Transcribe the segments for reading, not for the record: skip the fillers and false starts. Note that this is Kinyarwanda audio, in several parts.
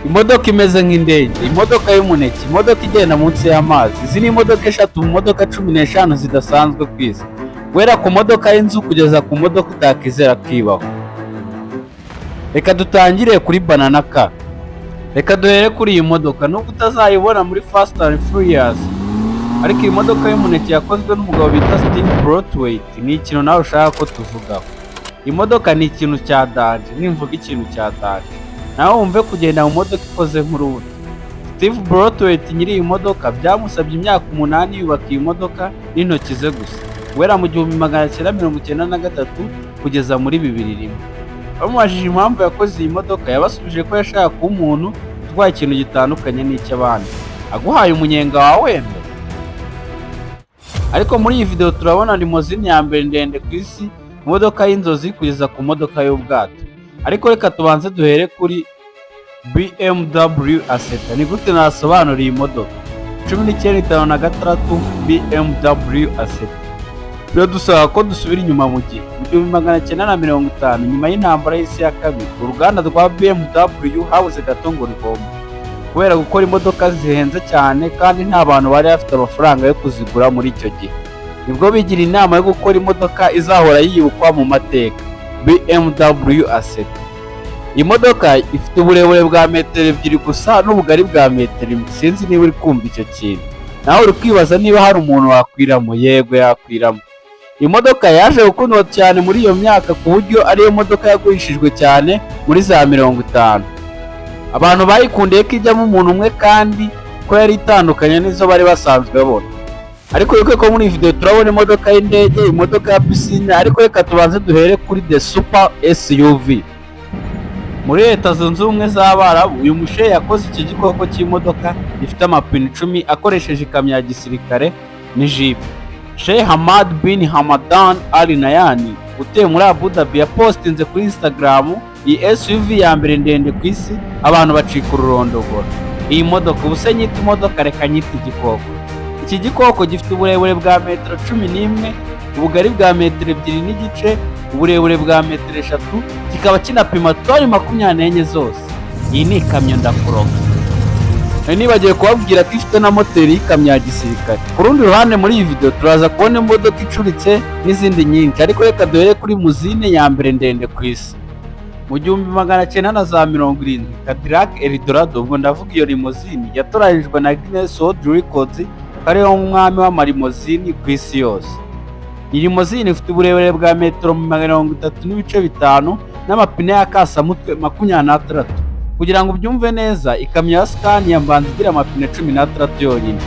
imodoka imeze nk'indege, imodoka y'umuneke, imodoka igenda munsi y'amazi. Izi ni imodoka eshatu mu modoka 15 zidasanzwe ku isi, guhera ku modoka y'inzu kugeza ku modoka utakizera kwibaho. Reka dutangire kuri banana car. Reka duhere kuri iyi modoka, nubwo utazayibona muri Fast and Furious, ariko iyi modoka y'umuneke yakozwe n'umugabo bita Steve Braithwaite. Ni ikintu nawe ushaka ko tuvugaho. Imodoka ni ikintu cya danje, nimvuga ikintu cya danje nawe wumve kugenda mu modoka ikoze nk'urubuto. Steve Braithwaite nyiri iyi modoka byamusabye imyaka 8 yubaka iyi modoka n'intoki ze gusa, guhera mu 1993 kugeza muri 2001. Bamubajije impamvu yakoze iyi modoka, yabasubije ko yashaka kuba umuntu utwaye ikintu gitandukanye n'icy'abandi. Aguhaye umunyenga wawe wembe. Ariko muri iyi video turabona limousine ya mbere ndende ku isi, imodoka y'inzozi kugeza ku modoka y'ubwato. Ariko reka tubanze duhere kuri BMW Assetto. Ni gute nasobanura iyi modoka? 1956 BMW Assetto. Biradusaba ko dusubira inyuma mu gihe, mu 1950, nyuma y'intambara y'isi ya kabiri, uruganda rwa BMW habuze gato ngo rihombe kubera gukora imodoka zihenze cyane kandi nta bantu bari bafite amafaranga yo kuzigura muri icyo gihe. Nibwo bigira inama yo gukora imodoka izahora yibukwa mu mateka, BMW Assetto. Iyi modoka ifite uburebure bwa metero 2 gusa n'ubugari bwa metero 1. Sinzi niba uri kumva icyo kintu. Nawe uri kwibaza niba hari umuntu wakwiramo. Yego, yakwiramo. Iyi modoka yaje gukundwa cyane muri iyo myaka ku buryo ariyo modoka yagurishijwe cyane muri za 50. Abantu bayikundiye ko ijyamo umuntu umwe kandi ko yari itandukanye n'izo bari basanzwe babona. Ariko yuko ko muri video turabona imodoka y'indege, imodoka ya pisine. Ariko reka tubanze duhere kuri the super SUV. Muri Leta Zunze Ubumwe z'Abarabu, uyu mushe yakoze iki gikoko cy'imodoka gifite amapine 10 akoresheje ikamyo ya gisirikare ni Jeep. Sheikh Hamad bin Hamadan Al Nahyan utuye muri Abu Dhabi yapostinze kuri Instagram iyi SUV ya mbere ndende ku isi, abantu bacika ururondogoro. Iyi modoka ubuse nyita imodoka, reka nyita igikoko. Iki gikoko gifite uburebure bwa metero 11, ubugari bwa metero 2 uburebure bwa metero 3, kikaba kinapima toni 24 zose. Iyi ni ikamyo ndakuroga. Nibagiye kubabwira ko ifite na moteri y'ikamyo ya gisirikare. Ku rundi ruhande muri iyi video turaza kubona imodoka icuritse n'izindi nyinshi, ariko reka duhere kuri limousine ya mbere ndende ku isi. Mu 1970 Cadillac Eldorado, ubwo ndavuga iyo limousine yatoranyijwe na Guinness World Records ariyo umwami w'amalimozini ku isi yose. Iyi limousine ifite uburebure bwa metero 33.5 n'amapine y'akasamutwe 26. Kugira ngo ubyumve neza, ikamyo ya Scania mbanza igira amapine 16 yonyine.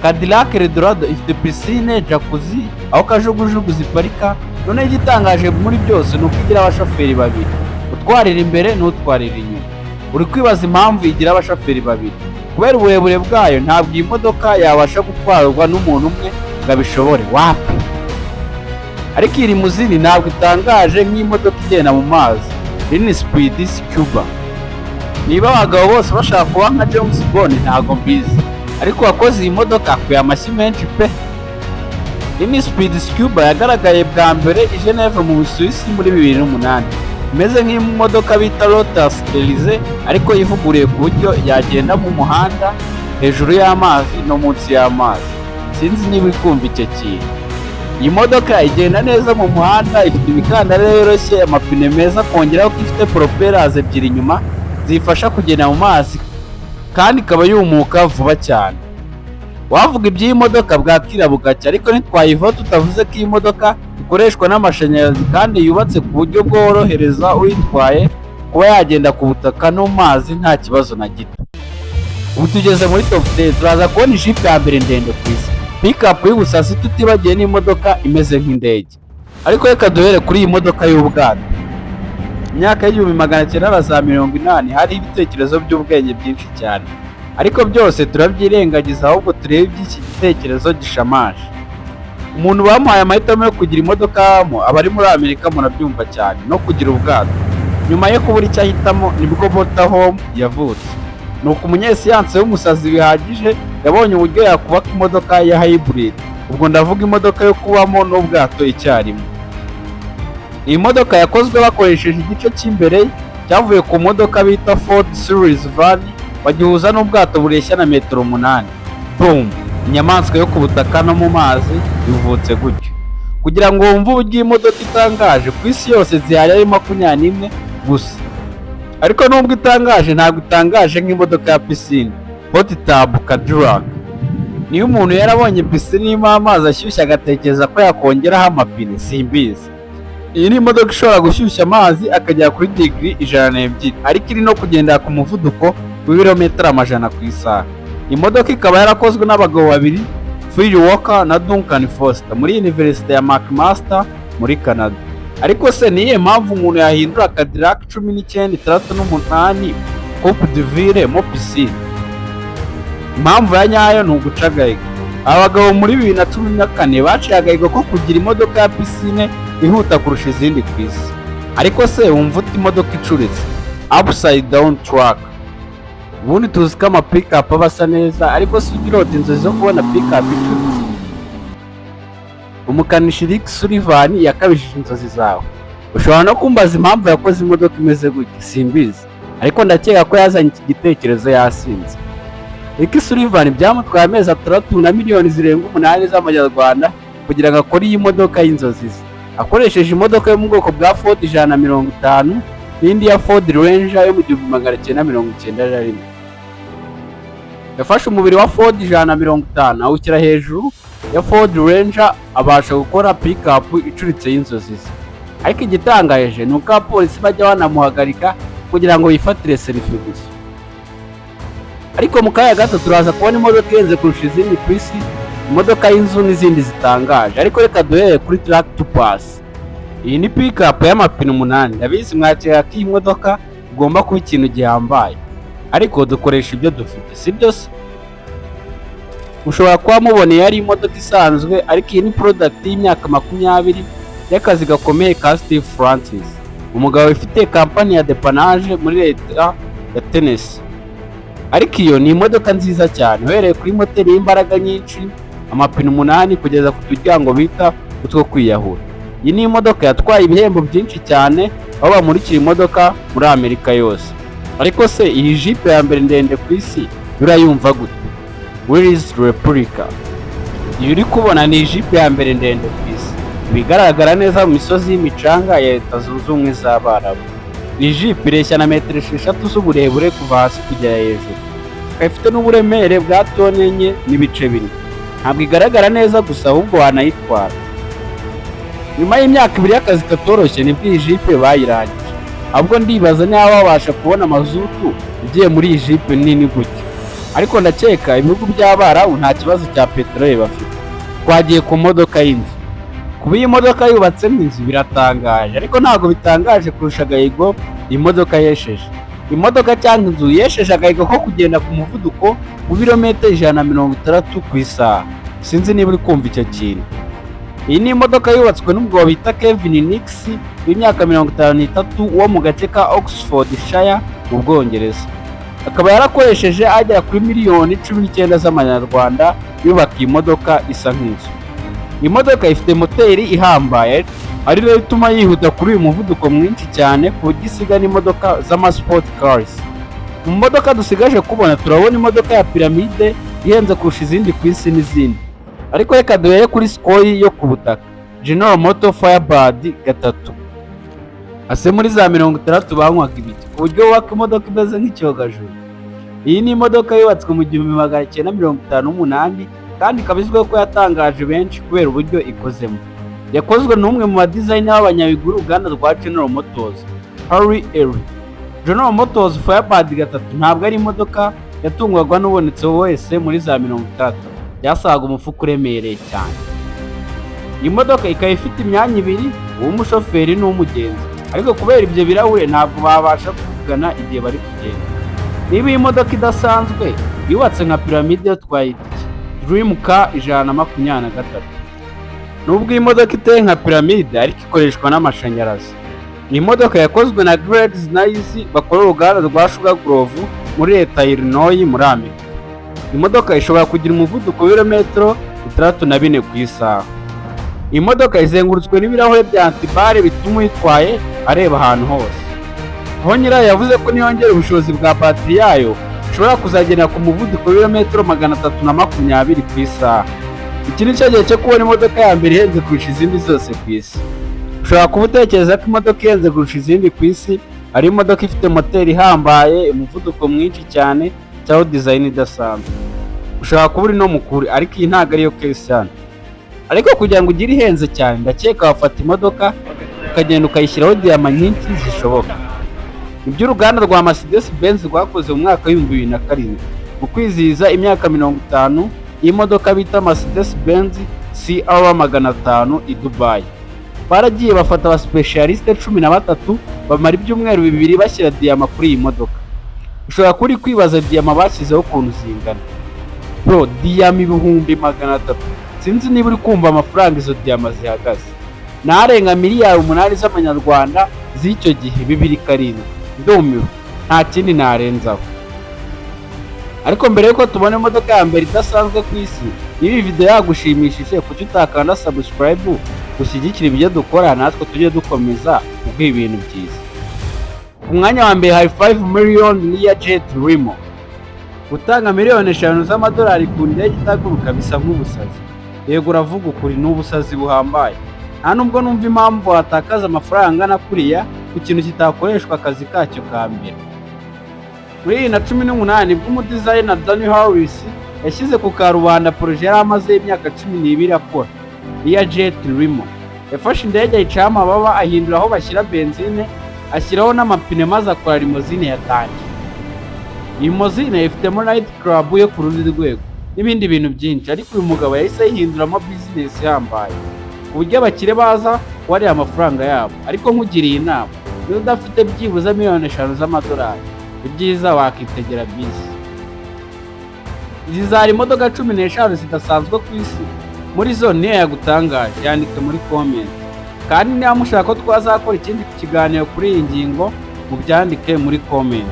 Cadillac Eldorado ifite piscine, jacuzzi, aho kajugujugu ziparika. None igitangaje muri byose ni uko igira abashoferi babiri, utwarira imbere n'utwarira inyuma. Uri kwibaza impamvu igira abashoferi babiri? Kubera uburebure bwayo ntabwo iyi modoka yabasha gutwarwa n'umuntu umwe ngo abishobore, wapi. Ariko iyi limousine ntabwo itangaje nk'imodoka igenda mu mazi. Iyi ni Speed Scuba. Niba abagabo bose bashaka kuba nka James Bond ntabwo mbizi, ariko wakoze iyi modoka akuye amashyi menshi pe. Iyi ni Speed Scuba yagaragaye bwa mbere i Geneve mu Busuwisi muri 2008. Imeze nk'imodoka bita Lotus Elise, ariko yivuguriye ku buryo yagenda mu muhanda, hejuru y'amazi no munsi y'amazi. Sinzi niba uri kumva icyo kintu. Iyi modoka igenda neza mu muhanda, ifite imikandara yoroshye, amapine meza, kongeraho ko ifite propellers 2 inyuma zifasha kugenda mu mazi kandi ikaba yumuka vuba cyane. Wavuga iby'iyi modoka bwakira bugacya, ariko ntitwayivaho tutavuze ko iyi modoka ikoreshwa n'amashanyarazi kandi yubatse ku buryo bworohereza uyitwaye kuba yagenda ku butaka no mu mazi nta kibazo na gito. Ubu tugeze muri top 10, turaza kubona Jeep ya mbere ndende ku isi, pickup y'ubusasi, tutibagiye n'imodoka imeze nk'indege. Ariko reka duhere kuri iyi modoka y'ubwato. Imyaka y'1980 hari ibitekerezo by'ubwenge byinshi cyane, ariko byose turabyirengagiza, ahubwo turebe iby'iki gitekerezo gishamaje. Umuntu bamuhaye amahitamo yo kugira imodoka habamo abari muri Amerika, murabyumva cyane, no kugira ubwato. Nyuma yo kubura icyo ahitamo nibwo motorhome yavutse. Nuko umunyesiyanse w'umusazi bihagije yabonye uburyo yakubaka imodoka ya hybrid. Ubwo ndavuga imodoka yo kubamo n'ubwato icyarimwe. Iyi modoka yakozwe bakoresheje igice cy'imbere cyavuye ku modoka bita Ford Series Van bagihuza n'ubwato bureshya na metero 8. Boom! Inyamaswa yo ku butaka no mu mazi bivutse gutyo. Kugira ngo wumve uburyo iyi modoka itangaje, ku isi yose zihari ari 21 gusa. Ariko nubwo itangaje, ntabwo itangaje nk'imodoka ya pisine Hot Tub Cadillac. Niyo umuntu yarabonye pisine irimo amazi ashyushye agatekereza ko yakongeraho amapine, simbizi. Iyi ni imodoka ishobora gushyushya amazi akagera kuri digiri 102, ariko iri no kugendera ku muvuduko w'ibirometero 100 ku isaha. Imodoka ikaba yarakozwe n'abagabo babiri, Phil Walker na Duncan Foster, muri University ya McMaster muri Canada. Ariko se niye mpamvu umuntu yahindura Cadillac 1968 Coupe de Ville mo pisine? Impamvu ya nyayo ni uguca agahigo. Abagabo muri 2014 baciye agahigo ko kugira imodoka ya pisine ihuta kurusha izindi ku isi. Ariko se wumva uti imodoka icuritse upside down truck? Ubundi tuzi ko ama pick-up aba asa neza, ariko si urota inzozi zo kubona pick-up icuritse? Umukanishi Rick Sullivan yakabishije inzozi zawe. Ushobora no kumbaza impamvu yakoze imodoka imeze gutya, simbizi, ariko ndakeka ko yazanye iki gitekerezo yasinze. Rick Sullivan byamutwaye amezi 3 na miliyoni zirenga 8 z'amanyarwanda kugira ngo akore iyi modoka y'inzozi ze. Akoresheje imodoka yo mu bwoko bwa Ford 150 n'indi ya Ford Ranger yo mu 1991. Yafashe umubiri wa Ford 150 awushyira hejuru ya Ford Ranger, abasha gukora pick-up icuritse y'inzozi ze. Ariko igitangaje ni uko abapolisi bajya banamuhagarika kugira ngo yifatire selfie gusa. Ariko mu kanya gato turaza kubona imodoka ihenze kurusha izindi ku isi, imodoka y'inzu n'izindi zitangaje. Ariko reka duhere kuri Track to Pass. Iyi ni pick-up y'amapine 8. Ndabizi mwakira ko iyi modoka igomba kuba ikintu gihambaye, ariko dukoresha ibyo dufite, sibyo se? Ushobora kuba muboneye ari imodoka isanzwe, ariko iyi ni product y'imyaka 20 y'akazi gakomeye ka Steve Francis, umugabo ufite kampani ya depanage muri leta ya Tennessee. Ariko iyo ni imodoka nziza cyane, uhereye kuri moteri y'imbaraga nyinshi, amapine 8 kugeza ku turyango bita utwo kwiyahura. Iyi ni imodoka yatwaye ibihembo byinshi cyane, aho bamurikira imodoka muri Amerika yose. Ariko se iyi Jeep ya mbere ndende ku isi urayumva gute? Willys Replica. Iyo uri kubona ni Jeep ya mbere ndende ku isi, bigaragara neza mu misozi y'imicanga ya Leta Zunze Ubumwe z'Abarabu. Iyi Jeep ireshya na metero 6 z'uburebure kuva hasi kugera hejuru. Ifite n'uburemere bwa tone 4 n'ibice 4. Ntabwo igaragara neza gusa, ahubwo wanayitwara. Nyuma y'imyaka 2 y'akazi katoroshye nibwo iyi Jeep bayirangije. Ahubwo ndibaza niba babasha kubona mazutu igiye muri iyi Jeep nini gutya. Ariko ndakeka ibihugu by'Abarabu nta kibazo cya peteroli bafite. Twagiye ku modoka y'inzu. Kuba iyi modoka yubatse nk'inzu biratangaje, ariko ntabwo bitangaje kurusha agahigo iyi modoka yesheje. Imodoka cyangwa inzu yesheje agahigo ko kugenda ku muvuduko w'ibirometero 160 ku isaha. Sinzi niba uri kumva icyo kintu. Iyi ni imodoka yubatswe n'umugabo bita Kevin Nix w'imyaka 53 wo mu gace ka Oxfordshire mu Bwongereza. Akaba yarakoresheje agera kuri miliyoni 19 z'amanyarwanda yubaka iyi modoka isa nk'inzu. Iyi modoka ifite moteri ihambaye, ari rero ituma yihuta kuri uyu muvuduko mwinshi cyane ku buryo isiga n'imodoka z'ama sport cars. Mu modoka dusigaje kubona turabona imodoka ya Pyramide ihenze kurusha izindi ku isi n'izindi. Ariko reka duhere kuri Skoy yo ku butaka, General Motors Firebird 3. Ase muri za 60 banywaga ibiti ku buryo wubaka imodoka imeze nk'icyogajuru. Iyi ni imodoka yubatswe mu 1958 kandi ikabizweho ko yatangaje benshi kubera uburyo ikozemo. Yakozwe n'umwe mu badizayina b'abanyabiguru uruganda rwa General Motors, Harry Ery. General Motors Firebird 3 ntabwo ari imodoka yatungwaga n'ubonetse wese muri za 60. Yasaga umufuka uremereye cyane. Iyi modoka ikaba ifite imyanya 2, uw'umushoferi n'umugenzi, ariko kubera ibyo birahure ntabwo babasha kuvugana igihe bari kugenda. Niba iyi modoka idasanzwe yubatse nka Pyramide yatwaye iki Dream Car 123. Nubwo iyi modoka iteye nka Pyramide ariko ikoreshwa n'amashanyarazi. Iyi modoka yakozwe na Greg Nice bakora uruganda rwa Sugar Grove muri leta ya Illinois muri Amerika. Iyi modoka ishobora kugira umuvuduko w'ibirometero 64 ku isaha. Imodoka izengurutswe n'ibirahure bya antibare bituma uyitwaye areba ahantu hose. aho nyirayo yavuze ko niyongera ubushobozi bwa batiri yayo ishobora kuzagendera ku muvuduko w'ibirometero 320 ku isaha. Iki ni cyo gihe cyo kubona imodoka ya mbere ihenze kurusha izindi zose ku isi. Ushobora kuba utekereza ko imodoka ihenze kurusha izindi ku isi ari imodoka ifite moteri ihambaye, umuvuduko mwinshi cyane, cyangwa design idasanzwe. Ushobora kuba uri no mukuri, ariko iyi ntabwo ariyo case cyane. Ariko kugira ngo ugire ihenze cyane, ndakeka wafata imodoka ukagenda ukayishyiraho diyama nyinshi zishoboka. Ibyo uruganda rwa Mercedes Benz rwakoze mu mwaka w'2007 mu kwizihiza imyaka 50 y'imodoka bita Mercedes Benz CR 500 i Dubai. Baragiye bafata aba specialiste 13 bamara ibyumweru 2 bashyira diyama kuri iyi modoka. Ushobora kuri kwibaza diyama bashyizeho ukuntu zingana. Bro, diyama 300,000. Sinzi niba uri kumva amafaranga izo diyama zihagaze. Narenga miliyari 8 z'amanyarwanda z'icyo gihe 2007. Ndumiwe, nta kindi narenzaho. Ariko mbere yuko tubona imodoka ya mbere idasanzwe ku isi, iyi video yagushimishije, kuki utakanda subscribe ushyigikira ibyo dukora, natwe tujye dukomeza kuguha ibintu byiza. Ku mwanya wa mbere hari 5 million Learjet Limo. Gutanga miliyoni 5 z'amadolari ku ndege itaguruka bisa nk'ubusazi. Yego uravuga ukuri, n'ubusazi buhambaye. Nta nubwo numva impamvu watakaza amafaranga na kuriya ku kintu kitakoreshwa akazi kacyo ka mbere. Muri 2018 nibwo umudesigner Danny Harris yashyize ku karubanda projet yari amaze imyaka 12 akora, Learjet Limo. Yafashe indege ayicaho amababa, ahindura aho bashyira benzine, ashyiraho n'amapine, maze akora limousine yatangiye. Iyi limousine ifitemo night club yo ku rundi rwego n'ibindi bintu byinshi, ariko uyu mugabo yahise yihinduramo business yambaye ku buryo abakire baza kubarira amafaranga yabo. Ariko nkugiriye inama, niba udafite byibuze miliyoni 5 z'amadolari, ibyiza wakitegera bisi. Izi zari imodoka 15 zidasanzwe ku isi, muri zo niyo yagutangaje, yandike muri comment. Kandi niba mushaka ko twazakora ikindi kiganiro kuri iyi ngingo, mubyandike muri comment.